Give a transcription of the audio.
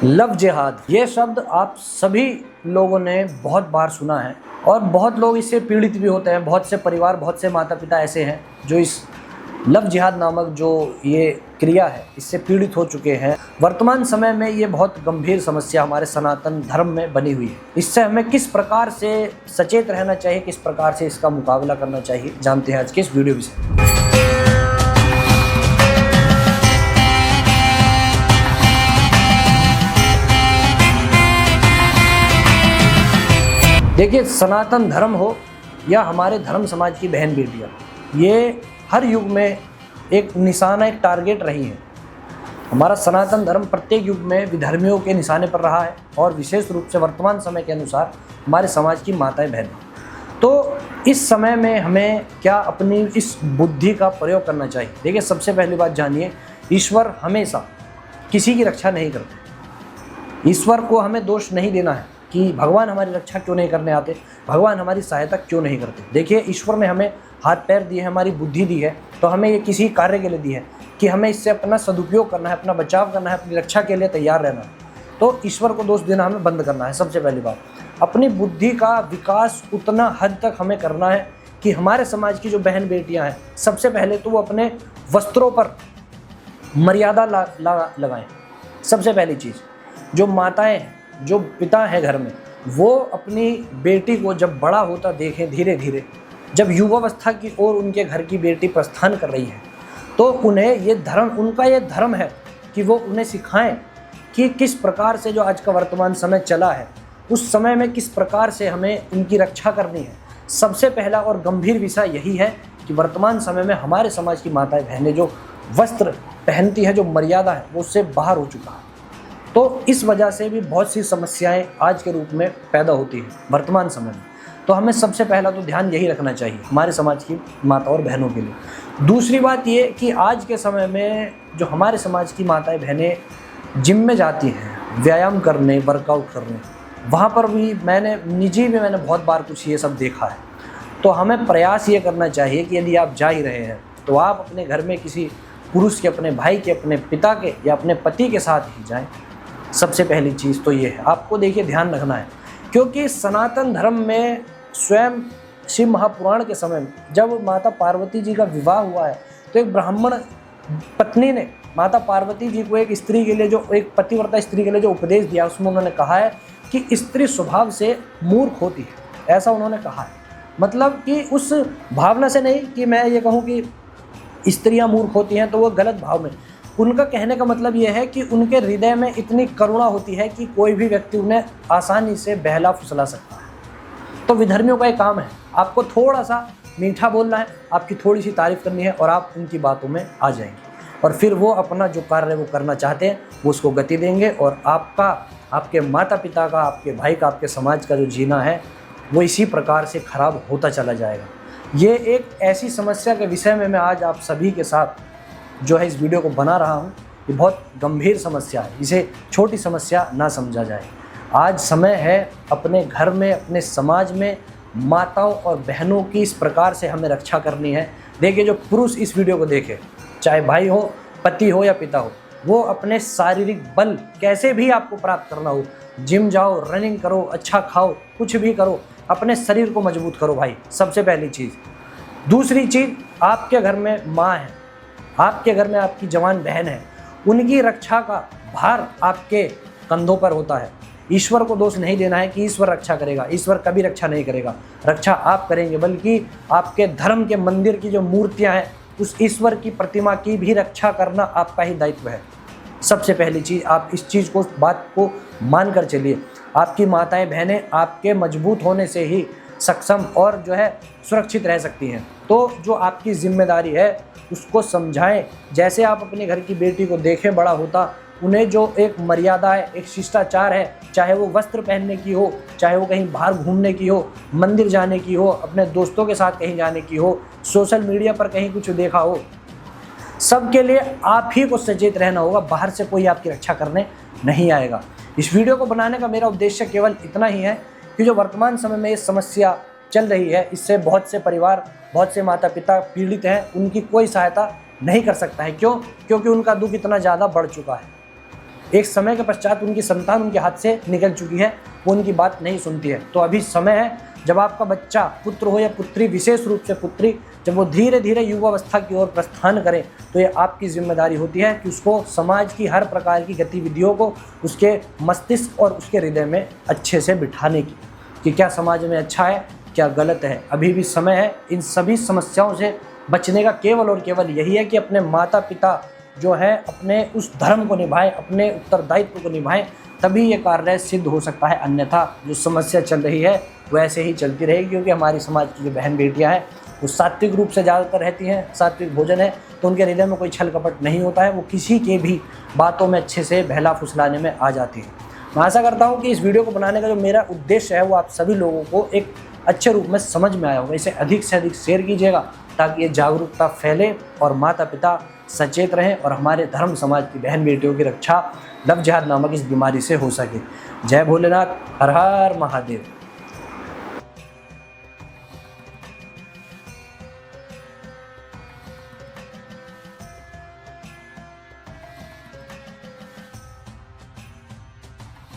Love जिहाद, ये शब्द आप सभी लोगों ने बहुत बार सुना है और बहुत लोग इससे पीड़ित भी होते हैं। बहुत से परिवार, बहुत से माता पिता ऐसे हैं जो इस लव जिहाद नामक जो ये क्रिया है इससे पीड़ित हो चुके हैं। वर्तमान समय में ये बहुत गंभीर समस्या हमारे सनातन धर्म में बनी हुई है। इससे हमें किस प्रकार से सचेत रहना चाहिए, किस प्रकार से इसका मुकाबला करना चाहिए, जानते हैं आज के इस वीडियो में। देखिए, सनातन धर्म हो या हमारे धर्म समाज की बहन बेटियाँ, ये हर युग में एक निशाना, एक टारगेट रही है। हमारा सनातन धर्म प्रत्येक युग में विधर्मियों के निशाने पर रहा है और विशेष रूप से वर्तमान समय के अनुसार हमारे समाज की माताएं बहनें। तो इस समय में हमें क्या अपनी इस बुद्धि का प्रयोग करना चाहिए। देखिए, सबसे पहली बात जानिए, ईश्वर हमेशा किसी की रक्षा नहीं करते। ईश्वर को हमें दोष नहीं देना है कि भगवान हमारी रक्षा क्यों नहीं करने आते, भगवान हमारी सहायता क्यों नहीं करते। देखिए, ईश्वर ने हमें हाथ पैर दिए हैं, हमारी बुद्धि दी है, तो हमें ये किसी कार्य के लिए दी है कि हमें इससे अपना सदुपयोग करना है, अपना बचाव करना है, अपनी रक्षा के लिए तैयार रहना है। तो ईश्वर को दोष देना हमें बंद करना है। सबसे पहली बात, अपनी बुद्धि का विकास उतना हद तक हमें करना है कि हमारे समाज की जो बहन बेटियाँ हैं, सबसे पहले तो वो अपने वस्त्रों पर मर्यादा लगाएं। सबसे पहली चीज़, जो माताएँ, जो पिता है घर में, वो अपनी बेटी को जब बड़ा होता देखें, धीरे धीरे जब युवावस्था की ओर उनके घर की बेटी प्रस्थान कर रही है, तो उन्हें ये धर्म, उनका ये धर्म है कि वो उन्हें सिखाएं कि किस प्रकार से जो आज का वर्तमान समय चला है, उस समय में किस प्रकार से हमें उनकी रक्षा करनी है। सबसे पहला और गंभीर विषय यही है कि वर्तमान समय में हमारे समाज की माताएं बहनें जो वस्त्र पहनती है, जो मर्यादा है, वो उससे बाहर हो चुका है। तो इस वजह से भी बहुत सी समस्याएं आज के रूप में पैदा होती हैं वर्तमान समय में। तो हमें सबसे पहला तो ध्यान यही रखना चाहिए हमारे समाज की माता और बहनों के लिए। दूसरी बात ये कि आज के समय में जो हमारे समाज की माताएं बहनें जिम में जाती हैं व्यायाम करने, वर्कआउट करने, वहाँ पर भी मैंने बहुत बार कुछ ये सब देखा है। तो हमें प्रयास ये करना चाहिए कि यदि आप जा ही रहे हैं तो आप अपने घर में किसी पुरुष के, अपने भाई के, अपने पिता के या अपने पति के साथ ही जाएँ। सबसे पहली चीज़ तो ये है, आपको देखिए ध्यान रखना है, क्योंकि सनातन धर्म में स्वयं शिव महापुराण के समय में जब माता पार्वती जी का विवाह हुआ है, तो एक ब्राह्मण पत्नी ने माता पार्वती जी को एक स्त्री के लिए, जो एक पतिव्रता स्त्री के लिए जो उपदेश दिया, उसमें उन्होंने कहा है कि स्त्री स्वभाव से मूर्ख होती है, ऐसा उन्होंने कहा है। मतलब कि उस भावना से नहीं कि मैं ये कहूँ कि स्त्रियाँ मूर्ख होती हैं, तो वो गलत भाव में, उनका कहने का मतलब यह है कि उनके हृदय में इतनी करुणा होती है कि कोई भी व्यक्ति उन्हें आसानी से बहला फुसला सकता है। तो विधर्मियों का एक काम है, आपको थोड़ा सा मीठा बोलना है, आपकी थोड़ी सी तारीफ करनी है और आप उनकी बातों में आ जाएंगे, और फिर वो अपना जो कार्य वो करना चाहते हैं वो उसको गति देंगे, और आपका, आपके माता पिता का, आपके भाई का, आपके समाज का जो जीना है वो इसी प्रकार से खराब होता चला जाएगा। ये एक ऐसी समस्या के विषय में मैं आज आप सभी के साथ जो है इस वीडियो को बना रहा हूँ। ये बहुत गंभीर समस्या है, इसे छोटी समस्या ना समझा जाए। आज समय है अपने घर में, अपने समाज में माताओं और बहनों की इस प्रकार से हमें रक्षा करनी है। देखिए, जो पुरुष इस वीडियो को देखे, चाहे भाई हो, पति हो या पिता हो, वो अपने शारीरिक बल कैसे भी आपको प्राप्त करना हो, जिम जाओ, रनिंग करो, अच्छा खाओ, कुछ भी करो, अपने शरीर को मजबूत करो भाई, सबसे पहली चीज़। दूसरी चीज़, आपके घर में माँ है, आपके घर में आपकी जवान बहन है, उनकी रक्षा का भार आपके कंधों पर होता है। ईश्वर को दोष नहीं देना है कि ईश्वर रक्षा करेगा, ईश्वर कभी रक्षा नहीं करेगा, रक्षा आप करेंगे, बल्कि आपके धर्म के मंदिर की जो मूर्तियां हैं, उस ईश्वर की प्रतिमा की भी रक्षा करना आपका ही दायित्व है। सबसे पहली चीज़, आप इस चीज़ को, बात को मान कर चलिए। आपकी माताएं बहनें आपके मजबूत होने से ही सक्षम और जो है सुरक्षित रह सकती हैं। तो जो आपकी जिम्मेदारी है उसको समझाएं। जैसे आप अपने घर की बेटी को देखें बड़ा होता, उन्हें जो एक मर्यादा है, एक शिष्टाचार है, चाहे वो वस्त्र पहनने की हो, चाहे वो कहीं बाहर घूमने की हो, मंदिर जाने की हो, अपने दोस्तों के साथ कहीं जाने की हो, सोशल मीडिया पर कहीं कुछ देखा हो, सबके लिए आप ही को सचेत रहना होगा। बाहर से कोई आपकी रक्षा करने नहीं आएगा। इस वीडियो को बनाने का मेरा उद्देश्य केवल इतना ही है कि जो वर्तमान समय में ये समस्या चल रही है, इससे बहुत से परिवार, बहुत से माता पिता पीड़ित हैं, उनकी कोई सहायता नहीं कर सकता है। क्यों? क्योंकि उनका दुख इतना ज़्यादा बढ़ चुका है। एक समय के पश्चात उनकी संतान उनके हाथ से निकल चुकी है, वो उनकी बात नहीं सुनती है। तो अभी समय है जब आपका बच्चा, पुत्र हो या पुत्री, विशेष रूप से पुत्री, जब वो धीरे धीरे युवावस्था की ओर प्रस्थान करे तो ये आपकी जिम्मेदारी होती है कि उसको समाज की हर प्रकार की गतिविधियों को उसके मस्तिष्क और उसके हृदय में अच्छे से बिठाने की, कि क्या समाज में अच्छा है, क्या गलत है। अभी भी समय है। इन सभी समस्याओं से बचने का केवल और केवल यही है कि अपने माता पिता जो है अपने उस धर्म को निभाएं, अपने उत्तरदायित्व को निभाएं, तभी ये कार्य सिद्ध हो सकता है। अन्यथा जो समस्या चल रही है वो ऐसे ही चलती रहेगी, क्योंकि हमारी समाज की जो बहन बेटियां हैं वो सात्विक रूप से ज़्यादातर रहती हैं, सात्विक भोजन है, तो उनके हृदय में कोई छल कपट नहीं होता है, वो किसी के भी बातों में अच्छे से बहला फुसलाने में आ जाती है। मैं आशा करता हूँ कि इस वीडियो को बनाने का जो मेरा उद्देश्य है वो आप सभी लोगों को एक अच्छे रूप में समझ में आया होगा। इसे अधिक से अधिक शेयर कीजिएगा ताकि ये जागरूकता फैले और माता पिता सचेत रहें और हमारे धर्म समाज की बहन बेटियों की रक्षा लव जिहाद नामक इस बीमारी से हो सके। जय भोलेनाथ, हर हर महादेव।